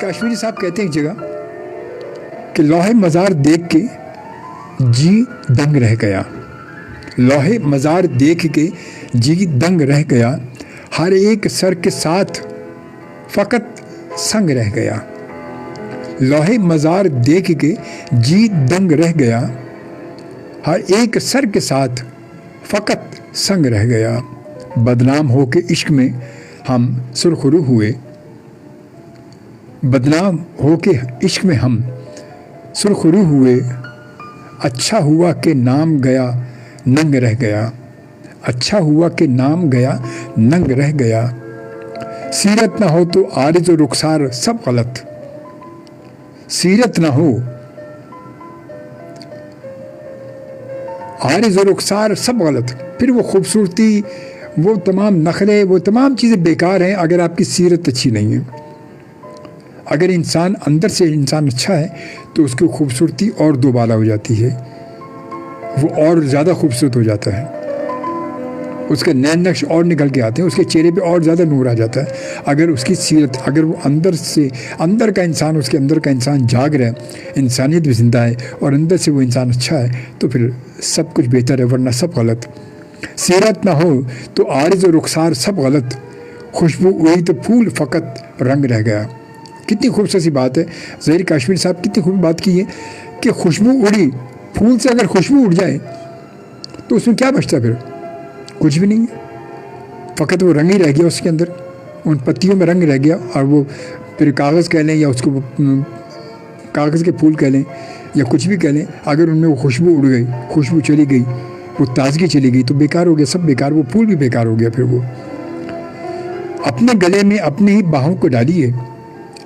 کاشمیری صاحب کہتے ہیں ایک جگہ کہ لوح مزار دیکھ کے جی دنگ رہ گیا، لوح مزار دیکھ کے جی دنگ رہ گیا، ہر ایک سر کے ساتھ فقط سنگ رہ گیا، لوح مزار دیکھ کے جی دنگ رہ گیا، ہر ایک سر کے ساتھ فقط سنگ رہ گیا، بدنام ہو کے عشق میں ہم سرخرو ہوئے، بدنام ہو کے عشق میں ہم سرخرو ہوئے، اچھا ہوا کہ نام گیا ننگ رہ گیا، اچھا ہوا کہ نام گیا ننگ رہ گیا، سیرت نہ ہو تو عارض و رخسار سب غلط، سیرت نہ ہو عارض و رخسار سب غلط، پھر وہ خوبصورتی، وہ تمام نخرے، وہ تمام چیزیں بیکار ہیں اگر آپ کی سیرت اچھی نہیں ہے۔ اگر انسان اندر سے انسان اچھا ہے تو اس کی خوبصورتی اور دوبالا ہو جاتی ہے، وہ اور زیادہ خوبصورت ہو جاتا ہے، اس کے نین نقش اور نکل کے آتے ہیں، اس کے چہرے پہ اور زیادہ نور آ جاتا ہے۔ اگر اس کی سیرت، اگر وہ اندر سے اندر کا انسان، اس کے اندر کا انسان جاگ رہا ہے، انسانیت بھی زندہ ہے اور اندر سے وہ انسان اچھا ہے، تو پھر سب کچھ بہتر ہے، ورنہ سب غلط۔ سیرت نہ ہو تو عارض و رخسار سب غلط، خوشبو اڑی تو پھول فقط رنگ رہ گیا۔ کتنی خوبصورت سی بات ہے، ظہیر کاشمیری صاحب کتنی خوب بات کی ہے کہ خوشبو اڑی، پھول سے اگر خوشبو اڑ جائے تو اس میں کیا بچتا پھر؟ کچھ بھی نہیں ہے، فقط وہ رنگ ہی رہ گیا، اس کے اندر ان پتیوں میں رنگ رہ گیا، اور وہ پھر کاغذ کہہ لیں یا اس کو کاغذ کے پھول کہہ لیں یا کچھ بھی کہہ لیں، اگر ان میں وہ خوشبو اڑ گئی، خوشبو چلی گئی، وہ تازگی چلی گئی تو بیکار ہو گیا، سب بیکار، وہ پھول بھی بیکار ہو گیا۔ پھر وہ اپنے گلے میں اپنی ہی باہوں کو ڈالیے،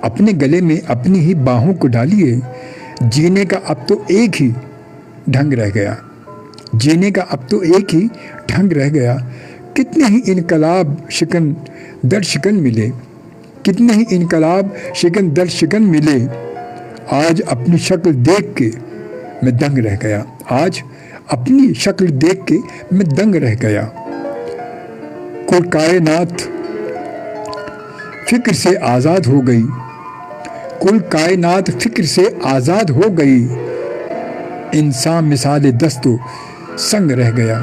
اپنے گلے میں اپنی ہی باہوں کو ڈالیے، جینے کا اب تو ایک ہی ڈھنگ رہ گیا، جینے کا اب تو ایک ہی ڈھنگ رہ گیا، کتنے ہی انقلاب شکن در شکن ملے، کتنے ہی انقلاب شکن در شکن ملے، آج اپنی شکل دیکھ کے میں دنگ رہ گیا، آج اپنی شکل دیکھ کے میں دنگ رہ گیا، کل کائنات فکر سے آزاد ہو گئی، کل کائنات فکر سے آزاد ہو گئی، انسان مثال دست و سنگ رہ گیا،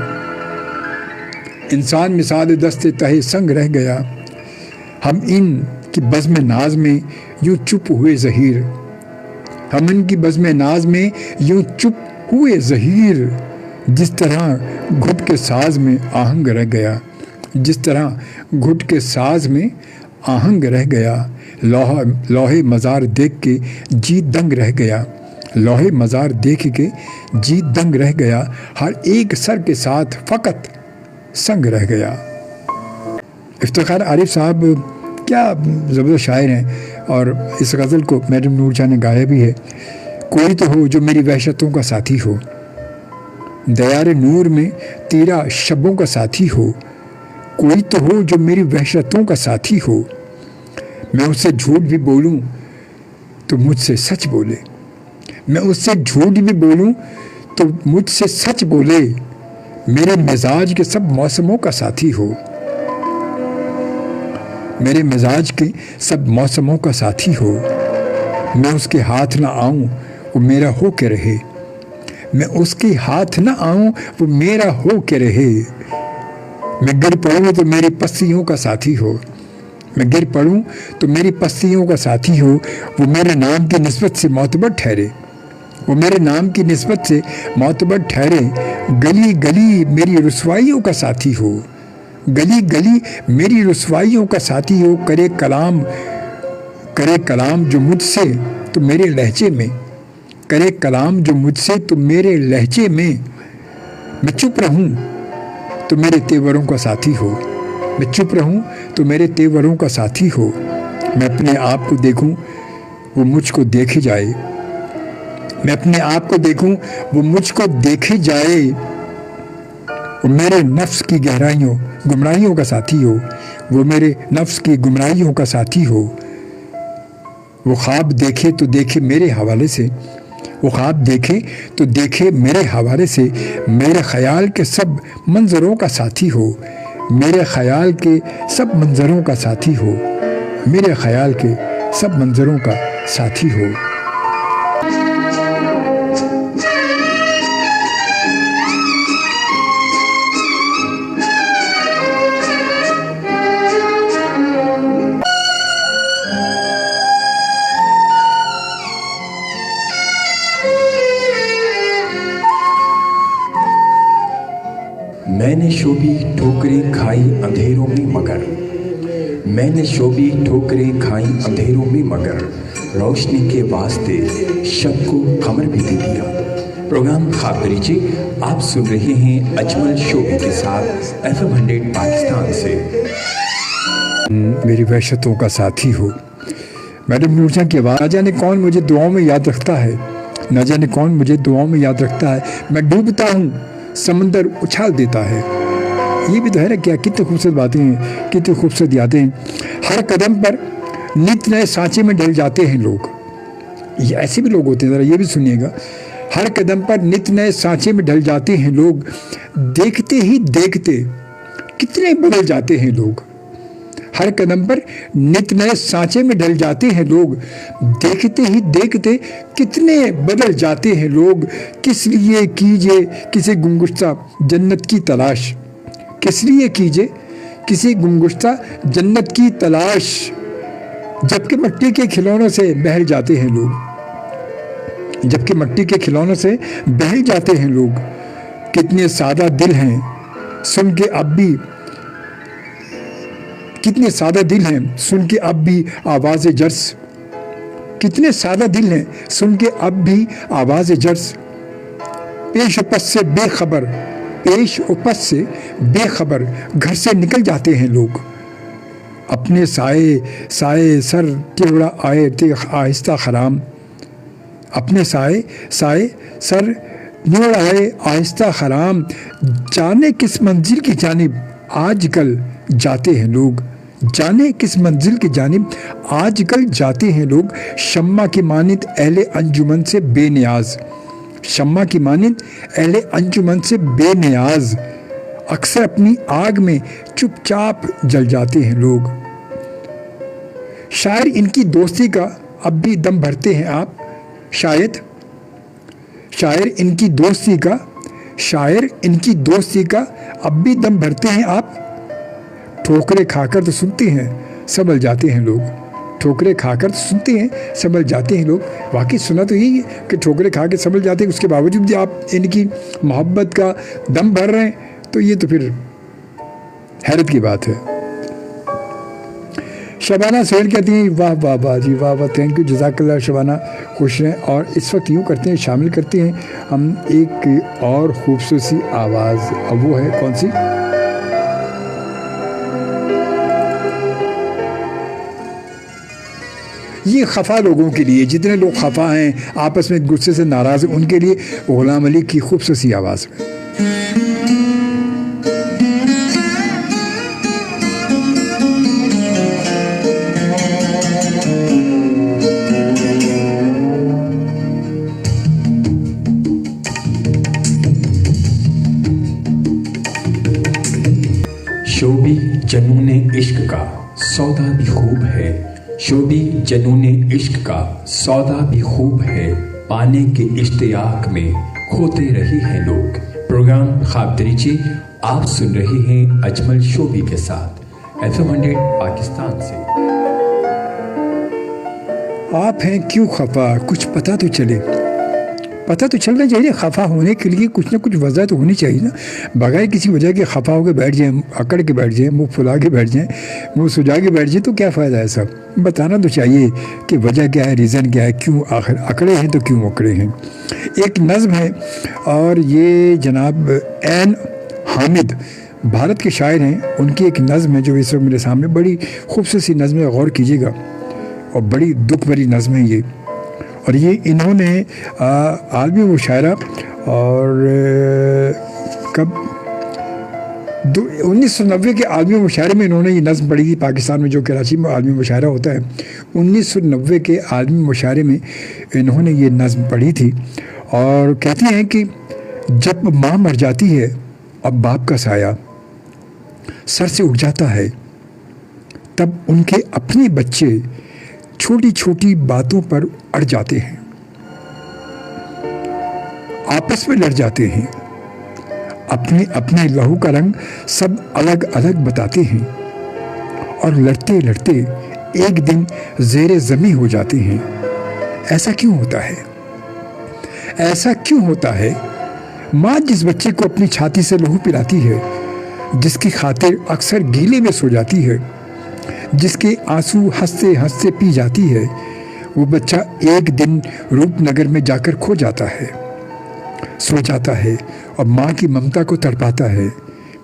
انسان مثال دست تہے سنگ رہ گیا، ہم ان کی بزم ناز میں یوں چپ ہوئے ظہیر، ہم ان کی بزم ناز میں یوں چپ ہوئے ظہیر، جس طرح گھٹ کے ساز میں آہنگ رہ گیا، جس طرح گھٹ کے ساز میں آہنگ رہ گیا، لوح مزار دیکھ کے جی دنگ رہ گیا، لوح مزار دیکھ کے جی دنگ رہ گیا، ہر ایک سر کے ساتھ فقط سنگ رہ گیا۔ افتخار عارف صاحب کیا زبردست شاعر ہیں، اور اس غزل کو میڈم نور جہاں نے گایا بھی ہے۔ کوئی تو ہو جو میری وحشتوں کا ساتھی ہو، دیار نور میں تیرا شبوں کا ساتھی ہو، کوئی تو ہو جو میری وحشتوں کا ساتھی ہو، میں اس سے جھوٹ بھی بولوں تو مجھ سے سچ بولے، میں اس سے جھوٹ بھی بولوں تو مجھ سے سچ بولے، میرے مزاج کے سب موسموں کا ساتھی ہو، میرے مزاج کے سب موسموں کا ساتھی ہو، میں اس کے ہاتھ نہ آؤں وہ میرا ہو کے رہے، میں اس کے ہاتھ نہ آؤں وہ میرا ہو کے رہے، میں گر پڑوں تو میری پستیوں کا ساتھی ہو، میں گر پڑوں تو میری پستیوں کا ساتھی ہو، وہ میرے نام کی نسبت سے معتبر ٹھہرے، وہ میرے نام کی نسبت سے معتبر ٹھہرے، گلی گلی میری رسوائیوں کا ساتھی ہو، گلی گلی میری رسوائیوں کا ساتھی ہو، کرے کلام جو مجھ سے تو میرے لہجے میں، کرے کلام جو مجھ سے تو میرے لہجے میں چپ رہوں تو میرے تیوروں کا ساتھی ہو، میں چپ رہوں تو میرے تیوروں کا ساتھی ہو، میں اپنے آپ کو دیکھوں وہ مجھ کو دیکھے جائے، میں اپنے آپ کو دیکھوں وہ مجھ کو دیکھے جائے، وہ میرے نفس کی گمراہیوں کا ساتھی ہو، وہ میرے نفس کی گمراہیوں کا ساتھی ہو، وہ خواب دیکھے تو دیکھے میرے حوالے سے، وہ خواب دیکھے تو دیکھے میرے حوالے سے، میرے خیال کے سب منظروں کا ساتھی ہو، میرے خیال کے سب منظروں کا ساتھی ہو، میرے خیال کے सब मंजरों का साथी हो। मैंने शोभी ठोकरें खाई अंधेरों में मगर, मैंने शोभी ठोकरें खाई अंधेरों में मगर, रोशनी के वास्ते शब को कमर भी दे दिया। प्रोग्राम ख्वाब दरीचे आप सुन रहे हैं अजमल शोभी के साथ FM 100 पाकिस्तान से। मेरी वहशतों का साथी हो। मैडम नूरजहां की आवाज़, न जाने कौन मुझे दुआओं में याद रखता है, न जाने कौन मुझे दुआओं में याद रखता है। मैं डूबता हूँ समंदर उछाल देता है। ये भी तो है ना, क्या कितनी खूबसूरत बातें हैं, कितनी खूबसूरत यादें हैं। हर कदम पर नित नए सांचे में ढल जाते हैं लोग। ये ऐसे भी लोग होते हैं, ज़रा ये भी सुनिएगा। हर कदम पर नित नए सांचे में ढल जाते हैं लोग, देखते ही देखते कितने बदल जाते हैं लोग। हर कदम पर नित नए सांचे में ढल जाते हैं लोग, देखते ही देखते कितने बदल जाते हैं लोग। किस लिए कीजिए किसी गुमगुश्ता जन्नत की तलाश, किस लिए कीजिए किसी गुमगुश्ता जन्नत की तलाश, जबकि मिट्टी के खिलौनों से बहल जाते हैं लोग, जबकि मिट्टी के खिलौनों से बहल जाते हैं लोग। कितने सादा दिल हैं सुन के अब भी, कितने सादा दिल हैं सुन के अब भी आवाज़ जर्स, कितने सादा दिल हैं सुन के अब भी आवाज़ जर्स। पेश उपस से बेखबर, पेश उपस से बेखबर घर से निकल जाते हैं लोग। अपने साए साए सर टेढ़ा आए ते आहिस्ता खराम, अपने साए साए सर टेढ़ा आए आहिस्ता खराम। जाने किस मंजिल की जानिब आजकल जाते हैं लोग, जाने किस मंजिल की जानिब आजकल जाते हैं लोग। शम्मा की मानित अहले अंजुमन से बेनियाज, शम्मा की मानित अहले अंजुमन से बेनियाज, अक्सर अपनी आग में चुपचाप जल जाते हैं लोग। शायर इनकी दोस्ती का अब भी दम भरते हैं आप, शायद शायर इनकी दोस्ती का, शायर इनकी दोस्ती का अब भी दम भरते हैं आप। ठोकरें खाकर तो सुनते हैं संभल जाते हैं लोग, ठोकरें खाकर तो सुनते हैं संभल जाते हैं लोग। वाकई सुना तो यही है कि ठोकरें खा के संभल जाते हैं, उसके बावजूद भी आप इनकी मोहब्बत का दम भर रहे हैं, तो ये तो फिर हैरत की बात है। शबाना सोहेल कहती हैं वाह वाह वाह जी वाह वाह, थैंक यू, जज़ाकल्लाह शबाना, खुश रहें। और इस वक्त यूँ करते हैं, शामिल करते हैं हम एक और खूबसूरत सी आवाज़। अब वो है कौन सी? ये खफा लोगों के लिए, जितने लोग खफा हैं, आपस में गुस्से से नाराज़ हैं, उनके लिए गुलाम अली की खूबसूरत सी आवाज़ में। शोभी जनूने इश्क का सौदा भी खूब है, शोभी जनूने इश्क का सौदा भी खूब है, पाने के इश्तियाक में खोते रहे हैं लोग। प्रोग्राम ख्वाब दरीचे आप सुन रहे हैं अजमल शोभी के साथ FM 100 पाकिस्तान से। आप हैं क्यों खफा, कुछ पता तो चले, पता तो चलना चाहिए। खफा होने के लिए कुछ ना कुछ वजह तो होनी चाहिए ना। बगैर किसी वजह के खफा होकर बैठ जाएं, अकड़ के बैठ जाएं, मुंह फुला के बैठ जाएं, मुंह सुजा के बैठ जाएं, तो क्या फ़ायदा है? सब बताना तो चाहिए कि वजह क्या है, रीज़न क्या है, क्यों आखिर अकड़े हैं, तो क्यों अकड़े हैं। एक नज़्म है और ये जनाब एन हामिद भारत के शायर हैं, उनकी एक नज़्म है जो इस वक्त मेरे सामने, बड़ी खूबसूरत सी नज़्म है, गौर कीजिएगा, और बड़ी दुख भरी नज़्म है ये। और ये इन्होंने आलमी मुशायरा और कब 1990 के आलमी मुशायरे में इन्होंने ये नज़्म पढ़ी थी, पाकिस्तान में जो कराची में आलमी मुशायरा होता है। 1990 के आलमी मुशायरे में इन्होंने ये नज़्म पढ़ी थी और कहती हैं कि जब माँ मर जाती है अब बाप का साया सर से उठ जाता है, तब उनके अपने बच्चे छोटी छोटी बातों पर अड़ जाते हैं, आपस में लड़ जाते हैं, अपने अपने लहू का रंग सब अलग अलग बताते हैं और लड़ते लड़ते एक दिन ज़ेरे ज़मीं हो जाते हैं। ऐसा क्यों होता है? ऐसा क्यों होता है? माँ जिस बच्चे को अपनी छाती से लहू पिलाती है, जिसकी खातिर अक्सर गीले में सो जाती है, जिसके आंसू हंसते हंसते पी जाती है, वो बच्चा एक दिन रूपनगर में जाकर खो जाता है, सो जाता है और माँ की ममता को तड़पाता है।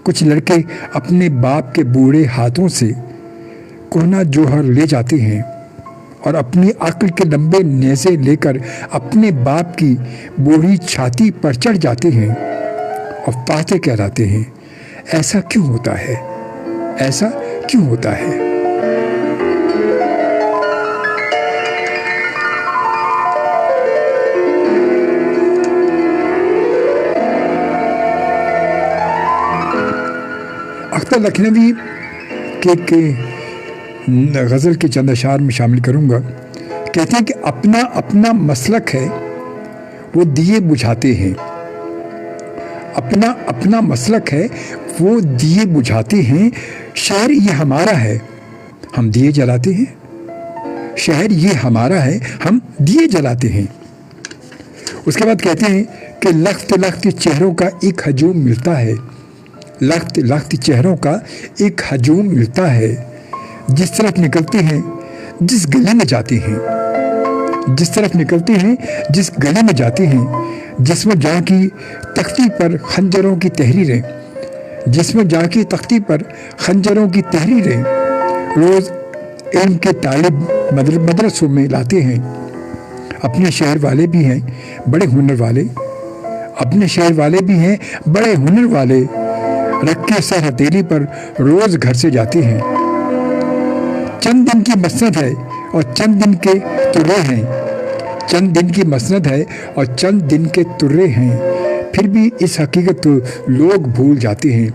कुछ लड़के अपने बाप के बूढ़े हाथों से कोहना जौहर ले जाते हैं और अपनी अक्ल के लंबे नेज़े लेकर अपने बाप की बूढ़ी छाती पर चढ़ जाते हैं और फाते कहलाते हैं। ऐसा क्यों होता है? ऐसा क्यों होता है? अख्तर लखनवी के गज़ल के चंद अशार में शामिल करूँगा। कहते हैं कि अपना अपना मसलक है वो दिए बुझाते हैं, अपना अपना मसलक है वो दिए बुझाते हैं। शहर ये हमारा है, हम दिए जलाते हैं। शहर ये हमारा है, हम दिए जलाते हैं। उसके बाद कहते हैं कि लख्त लख्त चेहरों का एक हजूम मिलता है, लख्त लख्त चेहरों का एक हजूम मिलता है। जिस तरफ निकलते हैं जिस गले में जाते हैं, जिस तरफ निकलते हैं जिस गले में जाते हैं, जिसमें जहाँ की तख्ती पर खंजरों की तहरीरें, जिसमें जहाँ की तख्ती पर खंजरों की तहरीरें रोज़ इल्म के तालिब मदरसों में लाते हैं। अपने शहर वाले भी हैं बड़े हुनर वाले, अपने शहर वाले भी हैं बड़े हुनर वाले, रख के सर हथेली पर रोज़ घर से जाते हैं। चंद दिन की मसनद है और चंद दिन के तुर्रे हैं, चंद दिन की मसनद है और चंद दिन के तुर्रे हैं। फिर भी इस हकीकत को लोग भूल जाते हैं,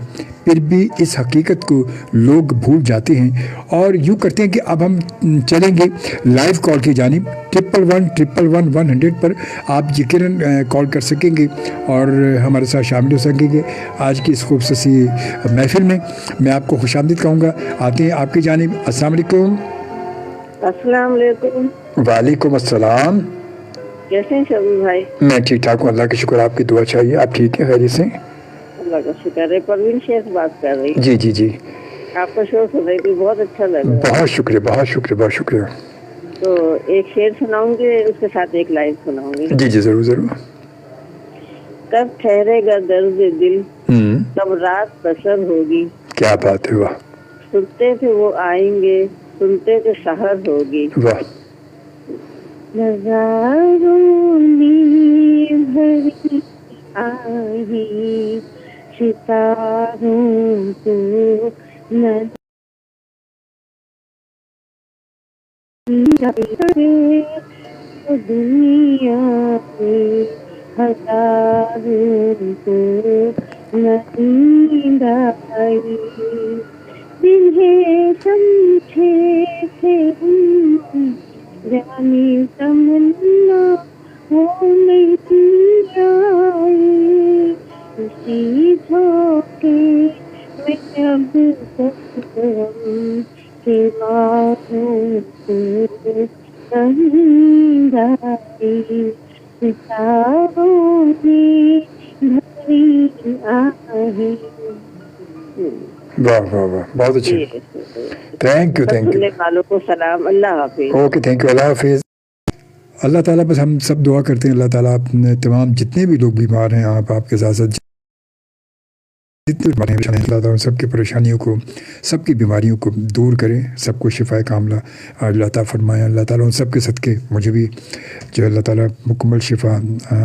फिर भी इस हकीकत को लोग भूल जाते हैं। और यूँ करते हैं कि अब हम चलेंगे लाइव कॉल की जानिब। 11111100 पर आप यकीनन कॉल कर सकेंगे और हमारे साथ शामिल हो सकेंगे आज की इस खूबसूरत महफिल में। मैं आपको खुशामदीद कहूँगा। आते हैं आपकी जानिब। अस्सलाम वालेकुम। अस्सलाम वालेकुम। वालेकुम अस्सलाम। कैसे हैं शबीर भाई? मैं ठीक ठाक हूँ, अल्लाह का शुक्र। आपकी दुआ चाहिए। आप ठीक है? खैरियत से? अल्लाह का शुक्र है। परवीन शेख बात कर रही। जी जी जी। आपका शो सुन रही थी, बहुत अच्छा लग रहा है। बहुत शुक्रिया, बहुत शुक्रिया, बहुत शुक्रिया। तो एक शेर सुनाऊंगी, उसके साथ एक लाइन सुनाऊंगी। जी जी जरूर जरूर। कब ठहरेगा दर्द दिल, कब रात बसर होगी। क्या बात है, वाह। सुनते थे वो आएंगे, सुनते थे सहर होगी। वाह। नज़ारों में भरी आई सितारों को न दुनिया में हजारों को नींद आई। जिन्हें समझे थे हम जानी तमन्ना वो नहीं आई। उसी झोंके में अब तक हम के बाहों को नींद आई। सितारों में भरी आहे। वाह वाह वाह, बहुत अच्छे। Thank you thank you. सुनने वालों को सलाम। अल्लाह हाफिज। Okay thank you. अल्लाह हाफिज। अल्लाह ताला बस हम सब दुआ करते हैं अल्लाह ताला अपने तमाम जितने भी लोग बीमार हैं आपके साथ साथ जितने परेशान हैं अल्लाह ताला सबकी परेशानियों को सबकी बीमारियों को दूर करें, सबको शिफाए कामला अल्लाह ताला फरमाए। अल्लाह ताला उन सब के सदके मुझे भी जो अल्लाह ताला मुकम्मल शिफा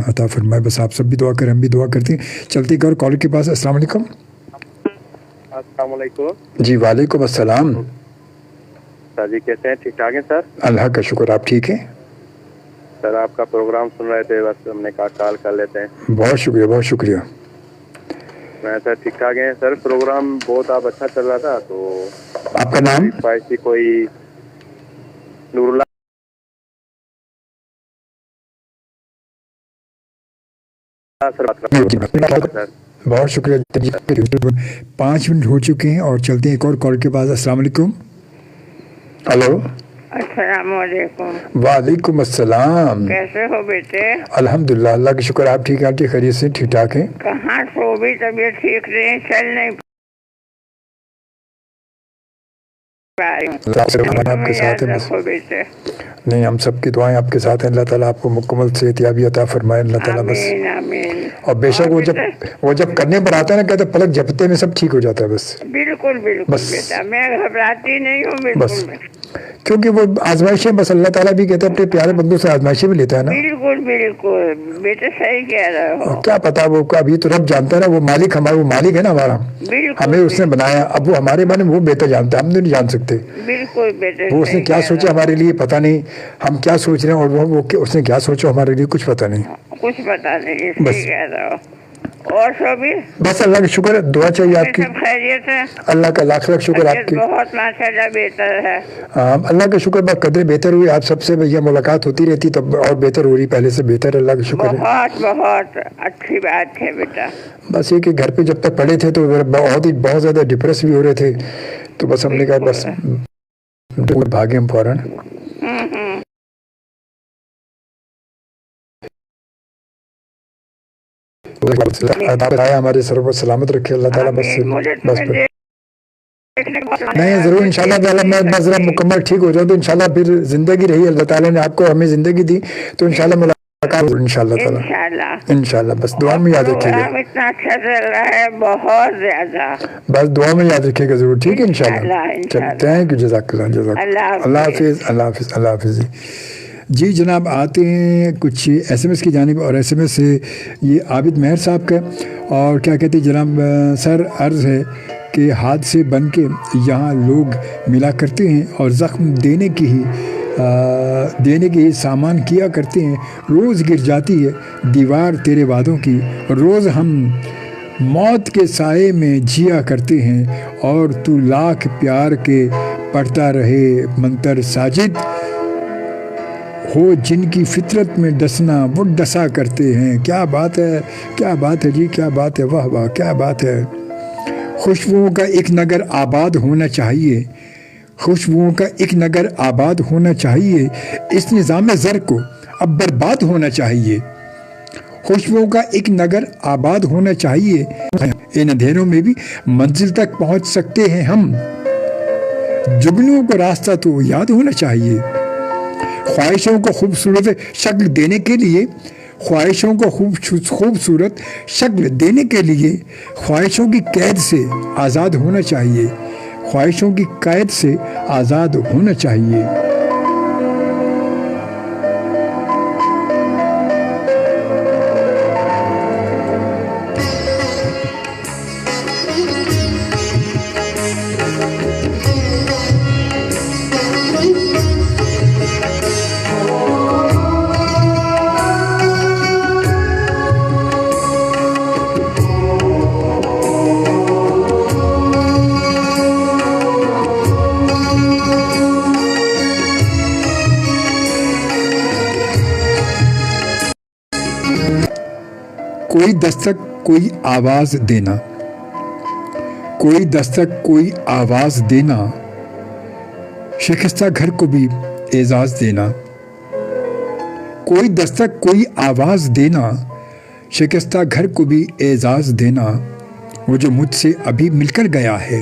अता फरमाए। बस आप सब भी दुआ करें, हम भी दुआ करते हैं। चलते एक और कॉलर के पास। अस्सलाम वालेकुम। अस्सलाम वालेकुम। जी वालेकुम अस्सलाम। सर जी कैसे हैं? ठीक ठाक हैं सर? अल्लाह का शुक्र, आप ठीक हैं? सर आपका प्रोग्राम सुन रहे थे, बस हमने कहा कॉल कर लेते हैं। बहुत शुक्रिया, बहुत शुक्रिया। मैं सर ठीक ठाक हैं सर। प्रोग्राम बहुत आप अच्छा चल रहा था, तो आपका नाम? कोई नूरुल्लाह सर बात कर रहा हूं सर। बहुत शुक्रिया। 5 मिनट हो चुके हैं और चलते हैं एक और कॉल के बाद। अस्सलाम वालेकुम। हेलो। अस्सलाम वालेकुम। वालेकुम अस्सलाम। कैसे हो बेटे? अल्हम्दुलिल्लाह, अल्लाह का शुक्र। आप ठीक हैं? आपकी खैरियत से? ठीक ठाक हैं? कहाँ सो भी तबीयत ठीक नहीं, चल नहीं पा रही हूँ। आपके साथ है बस। रखो बेटे। नहीं, हम सबकी दुआएं आपके साथ हैं। अल्लाह ताला आपको मुकम्मल सेहतयाबी अता फरमाए। अल्लाह ताला बस। आमीन आमीन। और बेशक वो जब करने पर आता है ना, कहते पलक झपकते में सब ठीक हो जाता है बस। बिल्कुल बिल्कुल बस। बेटा, मैं घबराती नहीं हूँ बस बिल्कुल भी। क्योंकि वो आजमाइशें, बस अल्लाह ताला भी कहते हैं अपने प्यारे बंदों से आजमाइशें भी लेता है ना। बिल्कुल बिल्कुल बेटे, सही कह रहे हो। और क्या पता, वो अभी तो रब जानता है ना। वो मालिक हमारा, वो मालिक है ना हमारा, बिल्कुल हमें उसने बनाया। अब वो हमारे बारे में वो बेहतर जानता है, हम नहीं जान सकते। बिल्कुल बेटे, वो उसने सही क्या कह सोचा रहे हमारे लिए पता नहीं, हम क्या सोच रहे हैं, और वो उसने क्या सोचा हमारे लिए कुछ पता नहीं। हो। कुछ पता नहीं, बस। सही कह रहे हो। और सभी बस अल्लाह का शुक्र है, दुआ चाहिए आपकी। सब खैरियत है? अल्लाह का लाख लाख शुक्र आपकी। बहुत माशाल्लाह बेहतर है। अल्लाह का शुक्र, बस कदर बेहतर हुई। आप सबसे भैया मुलाकात होती रहती तब और बेहतर हो रही, पहले से बेहतर। अल्लाह का शुक्र है। बहुत बहुत अच्छी बात है बेटा। बस ये कि घर पे जब तक पड़े थे तो बहुत ज़्यादा डिप्रेस भी हो रहे थे, तो बस हमने कहा बस भागे हम फौरन। हमारे सर पर सलामत रखे अल्लाह ताला। बस बस नहीं, ज़रूर इंशाल्लाह ताला। मैं ज़रा मुकम्मल ठीक हो जाऊँ तो इंशाल्लाह फिर ज़िंदगी रही, अल्लाह ताला ने आपको हमें ज़िंदगी दी तो इंशाल्लाह मुलाकात इंशाल्लाह ताला। इंशाल्लाह बस दुआ में याद रखिएगा। इतना अच्छा चल रहा है, बहुत ज्यादा। बस दुआ में याद रखिएगा ज़रूर, ठीक है? इंशाल्लाह। थैंक यू, जज़ाकल्लाह। अल्लाह हाफिज़। अल्लाह हाफिज़। अल्लाह हाफिज़। जी जनाब, आते हैं कुछ SMS की जानिब, और SMS ये आबिद मेहर साहब का। और क्या कहते हैं जनाब, सर अर्ज़ है कि हादसे बन के यहाँ लोग मिला करते हैं और ज़ख्म देने के ही सामान किया करते हैं। रोज़ गिर जाती है दीवार तेरे वादों की, रोज़ हम मौत के साए में जिया करते हैं, और तू लाख प्यार के पढ़ता रहे मंतर साजिद हो, जिनकी फितरत में डसना वो डसा करते हैं। क्या बात है, क्या बात है जी, क्या बात है, वाह वाह, क्या बात है। खुशबुओं का एक नगर आबाद होना चाहिए, खुशबुओं का एक नगर आबाद होना चाहिए, इस निज़ाम ज़र को अब बर्बाद होना चाहिए। खुशबुओं का एक नगर आबाद होना चाहिए, इन अंधेरों में भी मंजिल तक पहुंच सकते हैं हम। जुगनुओं को रास्ता तो याद होना चाहिए। ख्वाहिशों को खूबसूरत शक्ल देने के लिए, ख्वाहिशों को खूबसूरत शक्ल देने के लिए ख्वाहिशों की कैद से आज़ाद होना चाहिए, ख्वाहिशों की कैद से आज़ाद होना चाहिए। कोई दस्तक कोई आवाज़ देना, कोई दस्तक कोई आवाज़ देना, शिकस्ता घर को भी एजाज़ देना। कोई दस्तक कोई आवाज़ देना, शिकस्ता घर को भी एजाज़ देना। वो जो मुझसे अभी मिलकर गया है,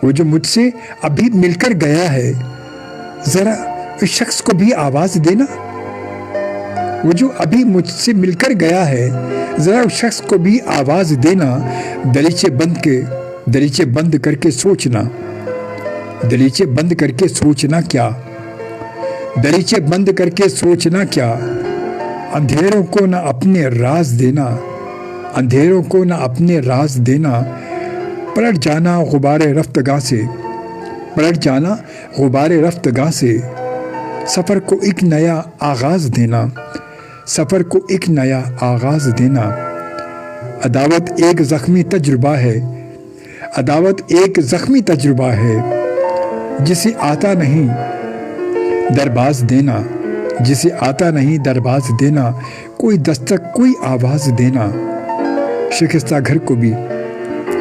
वो जो मुझसे अभी मिलकर गया है, ज़रा उस शख्स को भी आवाज़ देना। वो जो अभी मुझसे मिलकर गया है, ज़रा उस शख्स को भी आवाज़ देना। दरीचे बंद करके सोचना, दरीचे बंद करके सोचना क्या, दरीचे बंद करके सोचना क्या। अंधेरों को ना अपने राज देना, अंधेरों को ना अपने राज देना। पलट जाना गुबारे रफ्तगाह से, पलट जाना गुबारे रफ्तगाह से। सफ़र को एक नया आगाज़ देना, सफ़र को एक नया आगाज़ देना। अदावत एक ज़ख्मी तजुर्बा है, अदावत एक ज़ख्मी तजुर्बा है, जिसे आता नहीं दरबाज देना, जिसे आता नहीं दरबाज देना। کوئی دستک، کوئی آواز دینا، شکستہ گھر کو بھی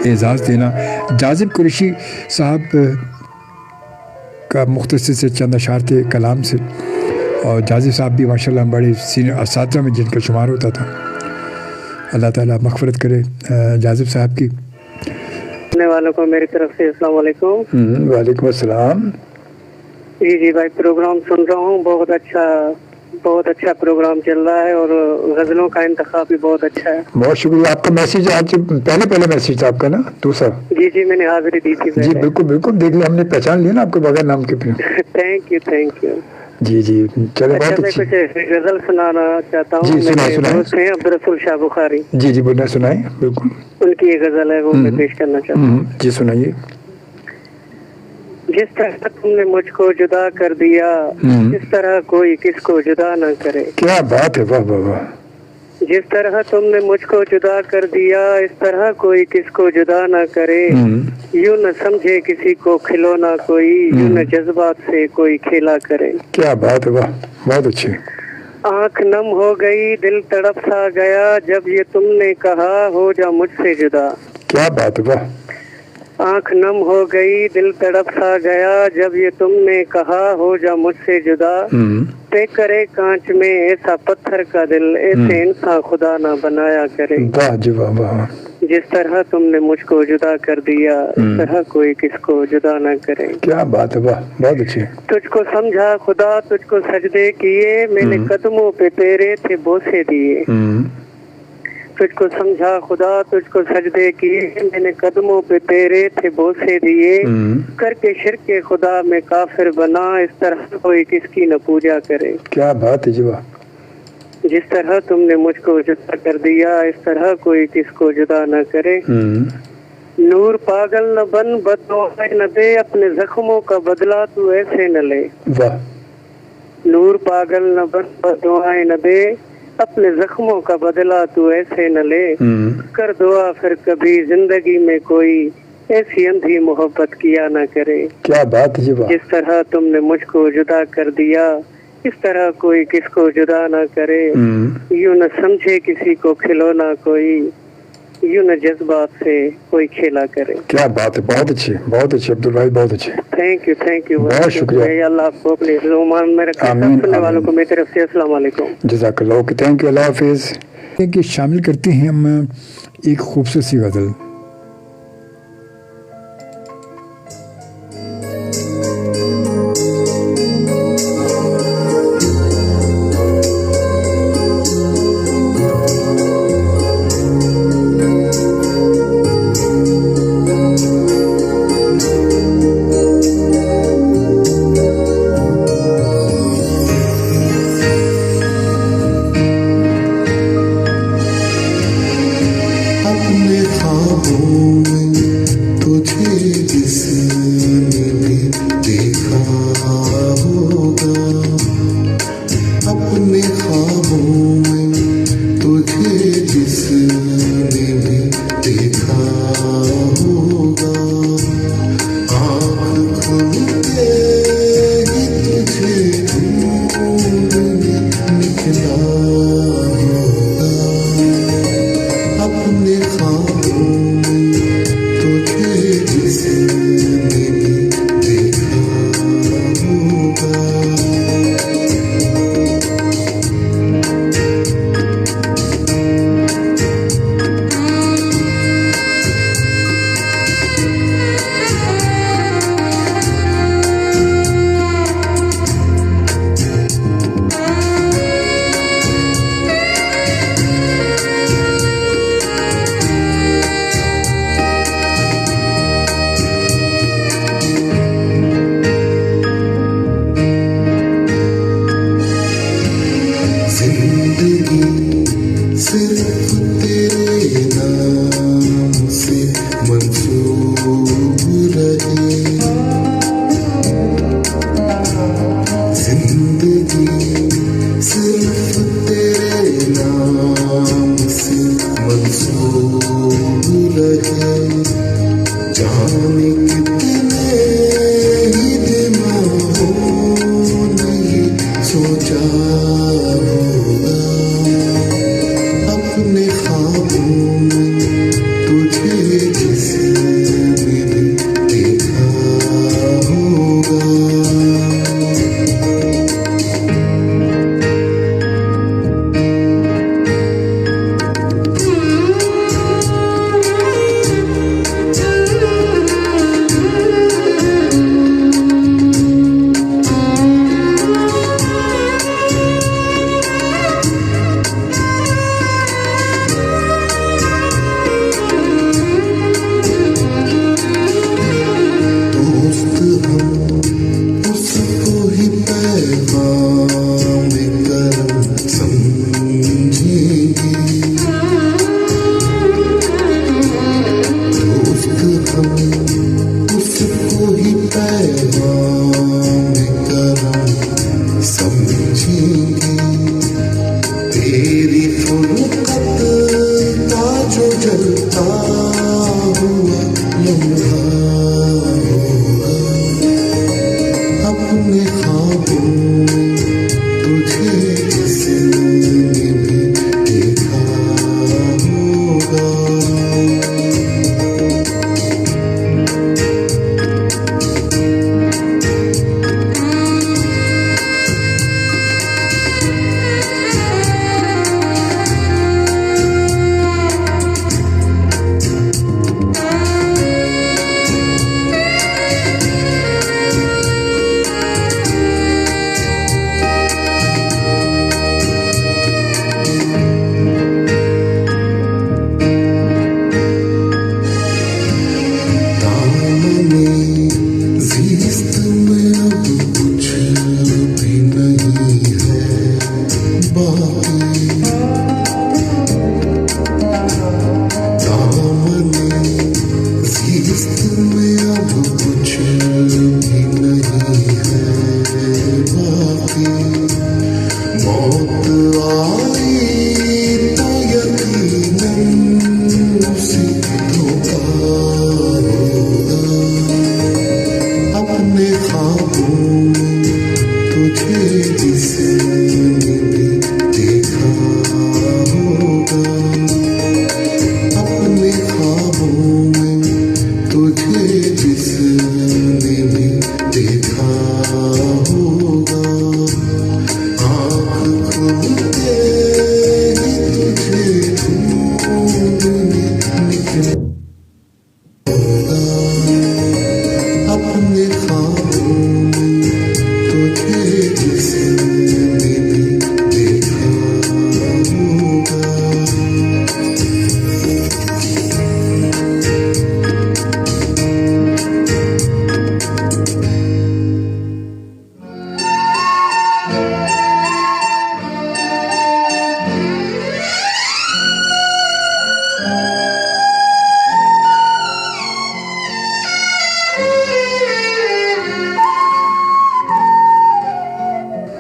اعزاز دینا۔ جاذب قریشی صاحب کا مختصر سے چند اشعار تھے کلام سے، اور جاذب صاحب بھی ماشاءاللہ بڑے سینئر اساتذہ میں جن کا شمار ہوتا تھا۔ اللہ تعالیٰ مغفرت کرے جاذب صاحب کی۔ سننے والوں کو میری طرف سے السلام علیکم۔ وعلیکم السلام۔ جی بھائی، پروگرام سن رہا ہوں، بہت اچھا پروگرام چل رہا ہے، اور غزلوں کا انتخاب بھی بہت اچھا ہے۔ بہت شکریہ۔ آپ کا میسیج آج پہلے میسیج تھا آپ کا نا، دوسرا؟ جی میں نے حاضری دی تھی جی بالکل دیکھ لیا ہم نے، پہچان لیا نا آپ کو بغیر نام کے پھر۔ Thank you. جی چلے بہت میں اچھی۔ کچھ غزل سنانا چاہتا ہوں۔ جی سنائیں۔ دوست ہیں عبدالرسول شاہ بخاری، جی بولنا، سنائیں بالکل۔ ان کی ایک غزل ہے، وہ میں پیش کرنا چاہتا ہوں۔ جی سنائیے۔ جس طرح تم نے مجھ کو جدا کر دیا، اس طرح کوئی کس کو جدا نہ کرے۔ کیا بات ہے، واہ واہ واہ۔ جس طرح تم نے مجھ کو جدا کر دیا، اس طرح کوئی کس کو جدا نہ کرے۔ یوں نہ سمجھے کسی کو کھلونا کوئی، یوں نہ جذبات سے کوئی کھیلا کرے۔ کیا بات ہے، واہ بہت اچھے۔ آنکھ نم ہو گئی، دل تڑپ سا گیا، جب یہ تم نے کہا ہو جا مجھ سے جدا۔ کیا بات ہے، واہ۔ آنکھ نم ہو گئی، دل تڑپ سا گیا، جب یہ تم نے کہا ہو جا مجھ سے جدا۔ طے کرے کانچ میں ایسا پتھر کا دل، ایسے انسان خدا نہ بنایا کرے۔ واہ جی واہ واہ۔ جس طرح تم نے مجھ کو جدا کر دیا، اس طرح کوئی کس کو جدا نہ کرے۔ کیا بات ہے، واہ بہت اچھے۔ تجھ کو سمجھا خدا، تجھ کو سجدے کیے، میں نے قدموں پہ تیرے تھے بوسے دیے۔ تجھ کو سمجھا خدا، تجھ کو سجدے کیے، میں نے قدموں پہ تیرے تھے بوسے دیے۔ کر کے شرک خدا میں کافر بنا، اس طرح کوئی کس کی نہ پوجا کرے۔ کیا بات ہے جی واہ۔ جس طرح تم نے مجھ کو جدا کر دیا، اس طرح کوئی کس کو جدا نہ کرے۔ نور پاگل نہ بن، بددعائیں نہ دے، اپنے زخموں کا بدلہ تو ایسے نہ لے۔ واہ۔ نور پاگل نہ بن، بددعائیں نہ دے، اپنے زخموں کا بدلہ تو ایسے نہ لے۔ کر دعا پھر کبھی زندگی میں کوئی ایسی اندھی محبت کیا نہ کرے۔ کیا بات ہے جی واہ۔ جس طرح تم نے مجھ کو جدا کر دیا، اس طرح کوئی کس کو جدا نہ کرے۔ یوں نہ سمجھے کسی کو کھلونا کوئی، یوں نہ جذبات سے کوئی کھیلا کرے۔ کیا بات ہے، بہت اچھے عبدال بھائی، بہت اچھے۔ تھینک یو بہت شکریہ۔ اللہ آپ کو اپنے زمان میں رکھے۔ آمین۔ سننے والوں کو میری طرف سے السلام علیکم۔ جزاک اللہ، اوکے، تھینک یو، اللہ حافظ۔ شامل کرتے ہیں ہم ایک خوبصورت سی غزل۔ اپنے خواب धोखा होगा अपने ख्वाबों में तुझे जिसने भी देखा होगा अपने ख्वाबों में तुझे जिसने भी देखा होगा आँख खोलते ही तुझे ढूंढने निकला होगा अपने ख्वाबों में तुझे जिसने भी देखा होगा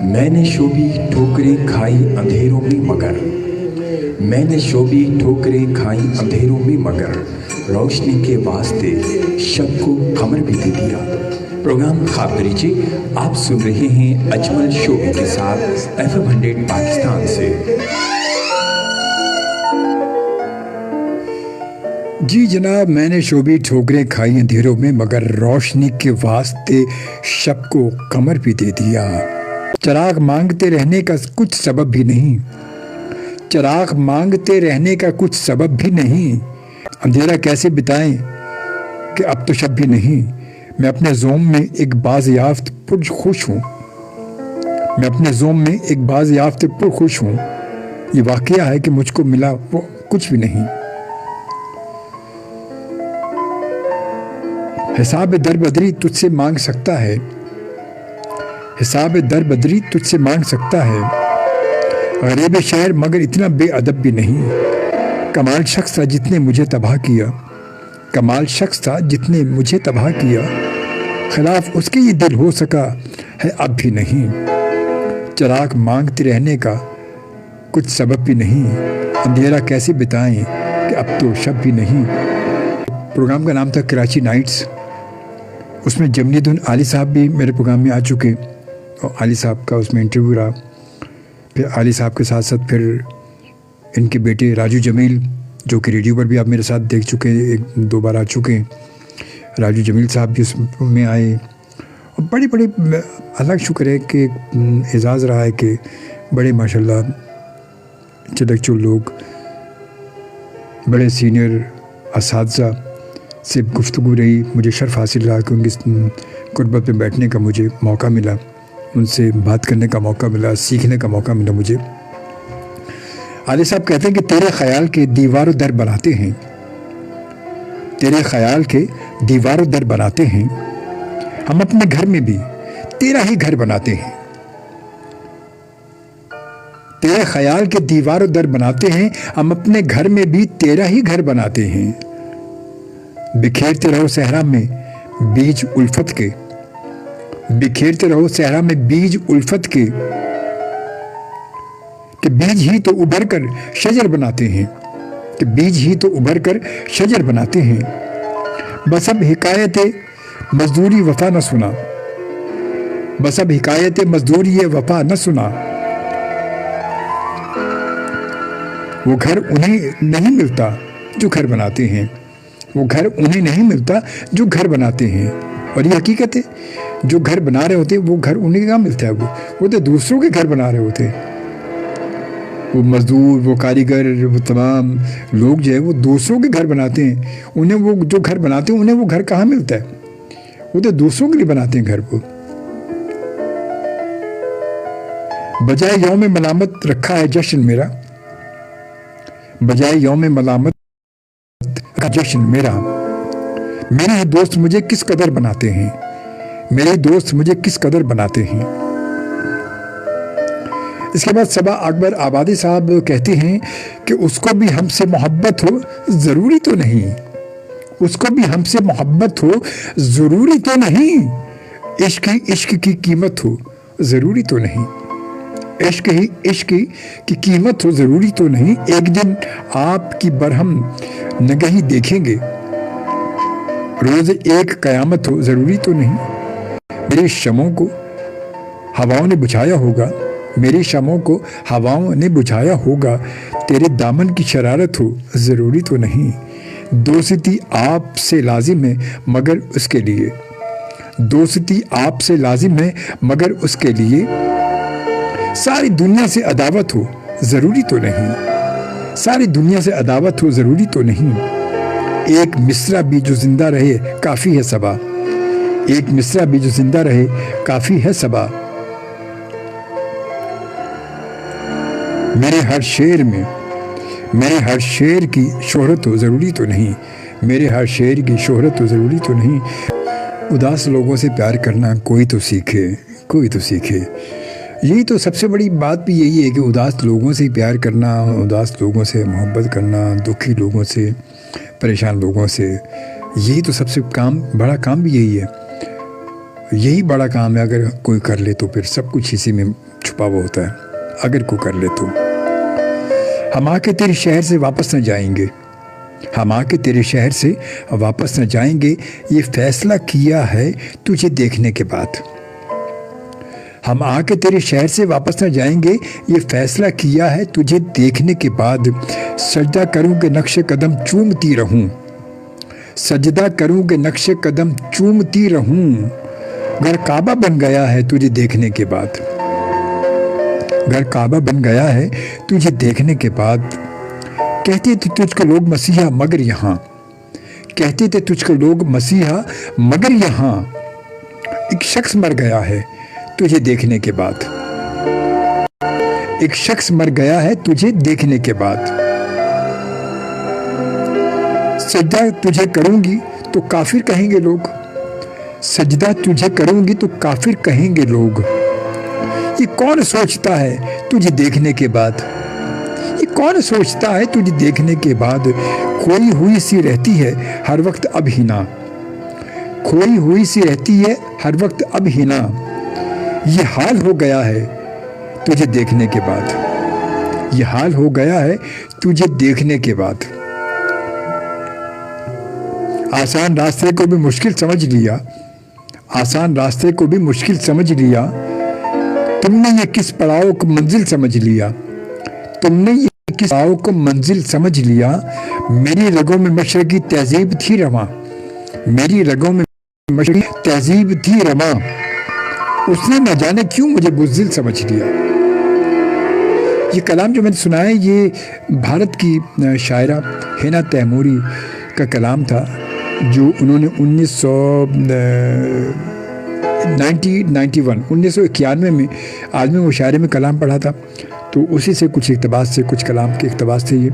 मैंने शोभी ठोकरें खाई अंधेरों में मगर मैंने शोभी ठोकरें खाई अंधेरों में मगर रोशनी के वास्ते शब को कमर भी दे दिया। प्रोग्राम ख्वाब दरीचे आप सुन रहे हैं अजमल शोभी के साथ FM 100 पाकिस्तान से। जी जनाब, मैंने शोभी ठोकरें खाई अंधेरों में मगर रोशनी के वास्ते शब को कमर भी दे दिया। चिराग मांगते रहने का कुछ सबब भी नहीं, चिराग मांगते रहने का कुछ सबब भी नहीं। अंधेरा कैसे बिताएं कि अब तो शब भी नहीं। मैं अपने ज़ोम में एक बाज़याफ्त पुरखुश हूँ, मैं अपने ज़ोम में एक बाज़याफ्त पुरखुश हूँ। ये वाक़या है कि मुझको मिला वो कुछ भी नहीं। हिसाब दर बदरी तुझसे मांग सकता है, हिसाब दर बदरी तुझसे मांग सकता है। गरीब शहर मगर इतना बेअदब भी नहीं। कमाल शख्स था जितने मुझे तबाह किया, कमाल शख्स था जितने मुझे तबाह किया। खिलाफ उसके ये दिल हो सका है अब भी नहीं। चिराग मांगते रहने का कुछ सबब भी नहीं। अंधेरा कैसे बिताएं कि अब तो शब भी नहीं। प्रोग्राम का नाम था कराची नाइट्स। उसमें जमनीदुन आली साहब भी मेरे प्रोग्राम में आ चुके और आली साहब का उसमें इंटरव्यू रहा। फिर आली साहब के साथ साथ फिर इनके बेटे राजू जमील, जो कि रेडियो पर भी आप मेरे साथ देख चुके हैं, एक दो बार आ चुके हैं। राजू जमील साहब भी उसमें आए और बड़े बड़े अलग शुक्र है कि एजाज़ रहा है कि बड़े माशाल्लाह चलकचुल लोग, बड़े सीनियर असातिज़ा से गुफ्तगू रही। मुझे शर्फ हासिल रहा कि उनकी कुर्बत पे बैठने का मुझे मौका मिला, उनसे बात करने का मौका मिला, सीखने का मौका मिला मुझे। आली साहब कहते हैं कि तेरे ख्याल के दीवारों दर बनाते हैं, तेरे ख्याल के दीवारों दर बनाते हैं। हम अपने घर में भी तेरा ही घर बनाते हैं, तेरे ख्याल के दीवारों दर बनाते हैं। हम अपने घर में भी तेरा ही घर बनाते हैं। बिखेरते रहो सहरा में बीज उल्फत के, बिखेरते रहो सहरा में बीज उल्फत के, कि बीज ही तो उभर कर शजर बनाते हैं, कि बीज ही तो उभर कर शजर बनाते हैं। बस अब हिकायत मजदूरी वफा न सुना, बस अब हिकायत मजदूरी वफा न सुना। वो घर उन्हें नहीं मिलता जो घर बनाते हैं, वो घर उन्हें नहीं मिलता जो घर बनाते हैं। और ये हकीकत है, जो घर बना रहे होते हैं वो घर उन्हें कहाँ मिलता है। वो तो दूसरों के घर बना रहे होते हैं। वो मजदूर, वो कारीगर, वो तमाम लोग जो है वो दूसरों के घर बनाते हैं। उन्हें वो जो घर बनाते हैं उन्हें वो घर कहाँ मिलता है, वो तो दूसरों के लिए बनाते हैं घर को। बजाय यौम मलामत रखा है जश्न मेरा, बजाय यौम मलामत का जश्न मेरा। मेरे ही दोस्त मुझे किस कदर बनाते हैं, मेरे दोस्त मुझे किस कदर बनाते हैं। इसके बाद सबा अकबर आबादी साहब कहते हैं कि उसको भी हमसे मोहब्बत हो ज़रूरी तो नहीं, उसको भी हमसे मोहब्बत हो ज़रूरी तो नहीं, इश्क की कीमत हो ज़रूरी तो नहीं। इश्क ही इश्क की कीमत हो ज़रूरी तो नहीं, एक दिन आपकी बरहम नगही देखेंगे, रोज़ एक क़यामत हो ज़रूरी तो नहीं। मेरी शमों को हवाओं ने बुझाया होगा, मेरी शमों को हवाओं ने बुझाया होगा, तेरे दामन की शरारत हो ज़रूरी तो नहीं। दोस्ती आपसे लाजिम है मगर उसके लिए, दोस्ती आपसे लाजिम है मगर उसके लिए सारी दुनिया से अदावत हो ज़रूरी तो नहीं, सारी दुनिया से अदावत हो ज़रूरी तो नहीं। एक मिसरा भी जो जिंदा रहे काफ़ी है सबा, एक मिसरा भी जो जिंदा रहे काफ़ी है सबा। मेरे हर शेर में, मेरे हर शेर की शोहरत हो ज़रूरी तो नहीं, मेरे हर शेर की शोहरत हो ज़रूरी तो नहीं। उदास लोगों से प्यार करना कोई तो सीखे, कोई तो सीखे। यही तो सबसे बड़ी बात भी यही है कि उदास लोगों से प्यार करना, उदास लोगों से मोहब्बत करना, दुखी लोगों से, परेशान लोगों से, यही तो सबसे बड़ा काम भी यही है। यही बड़ा काम है, अगर कोई कर ले तो फिर सब कुछ इसी में छुपा हुआ होता है, अगर कोई कर ले तो। हम आके तेरे शहर से वापस न जाएंगे, हम आके तेरे शहर से वापस न जाएंगे, ये फैसला किया है तुझे देखने के बाद। हम आके तेरे शहर से वापस न जाएंगे, ये फैसला किया है तुझे देखने के बाद। सजदा करूं कि नक्शे कदम चूमती रहूं, सजदा करूं कि नक्शे कदम चूमती रहूं। घर काबा बन गया है तुझे देखने के बाद, घर काबा बन गया है तुझे देखने के बाद। कहते थे तुझको लोग मसीहा मगर यहाँ, कहते थे तुझको लोग मसीहा मगर यहाँ एक शख्स मर गया है तुझे देखने के बाद, एक शख्स मर गया है तुझे देखने के बाद। सजदा तुझे करूंगी तो काफिर कहेंगे लोग, सजदा तुझे करूंगी तो काफिर कहेंगे लोग। ये कौन सोचता है तुझे देखने के बाद, ये कौन सोचता है तुझे देखने के बाद। खोई हुई सी रहती है हर वक्त अब हिना, खोई हुई सी रहती है हर वक्त अब हिना। ये हाल हो गया है तुझे देखने के बाद, ये हाल हो गया है तुझे देखने के बाद। आसान रास्ते को भी मुश्किल समझ लिया, आसान रास्ते को भी मुश्किल समझ लिया। तुमने ये किस पड़ाव को मंजिल समझ लिया, तुमने ये किस पड़ाव को मंजिल समझ लिया। मेरी रगों में मशरकी तहजीब थी रवां, मेरी रगों में मशरकी तहजीब थी रवां। उसने न जाने क्यों मुझे बुज़दिल समझ लिया। ये कलाम जो मैंने सुना है ये भारत की शायरा हिना तैमूरी का कलाम था, जो उन्होंने 1991 में आलमी मुशायरे में कलाम पढ़ा था, तो उसी से कुछ इक़्तिबास से, कुछ कलाम के इक़्तिबास थे ये।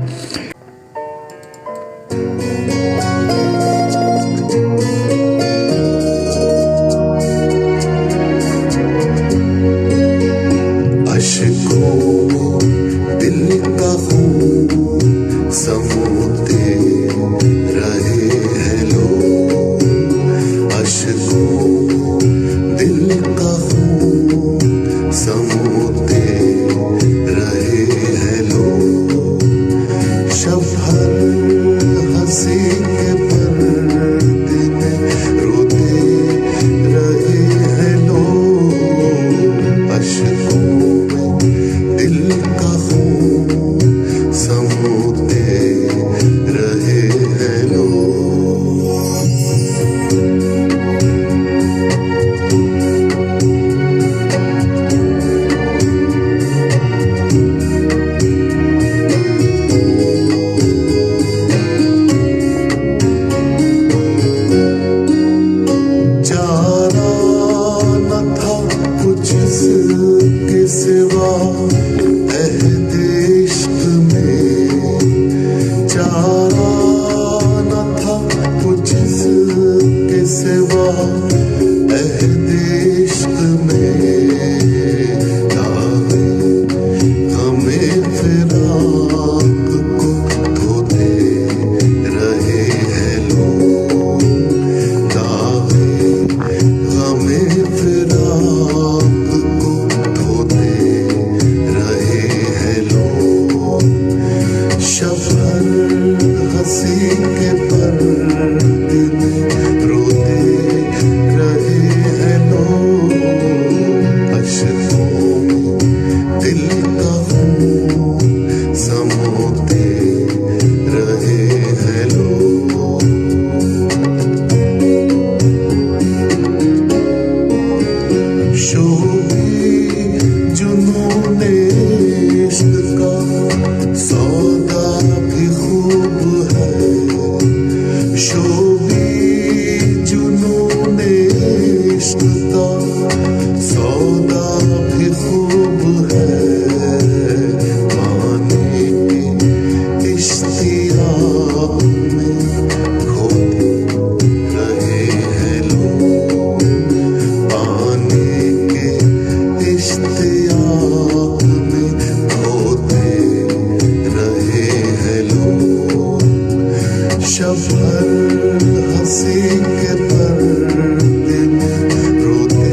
हंसी के पर्दे में रोते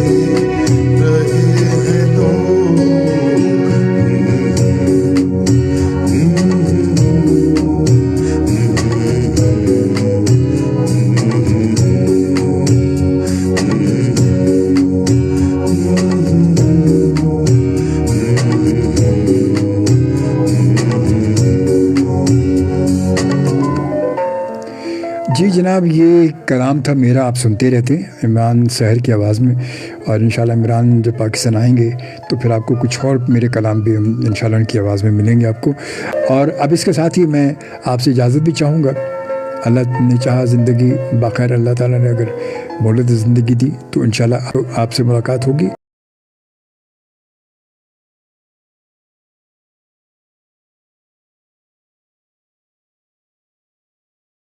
रहे हैं लोग। जी जनाब, ये कलाम था मेरा, आप सुनते रहते हैं इमरान सहर की आवाज़ में। और इंशाल्लाह इमरान जब पाकिस्तान आएंगे तो फिर आपको कुछ और मेरे कलाम भी इंशाल्लाह उनकी आवाज़ में मिलेंगे आपको। और अब इसके साथ ही मैं आपसे इजाज़त भी चाहूँगा। अल्लाह ने चाहा ज़िंदगी बाखैर, अल्लाह ताला ने अगर मोहलत ज़िंदगी दी तो इंशाल्लाह आपसे मुलाकात होगी।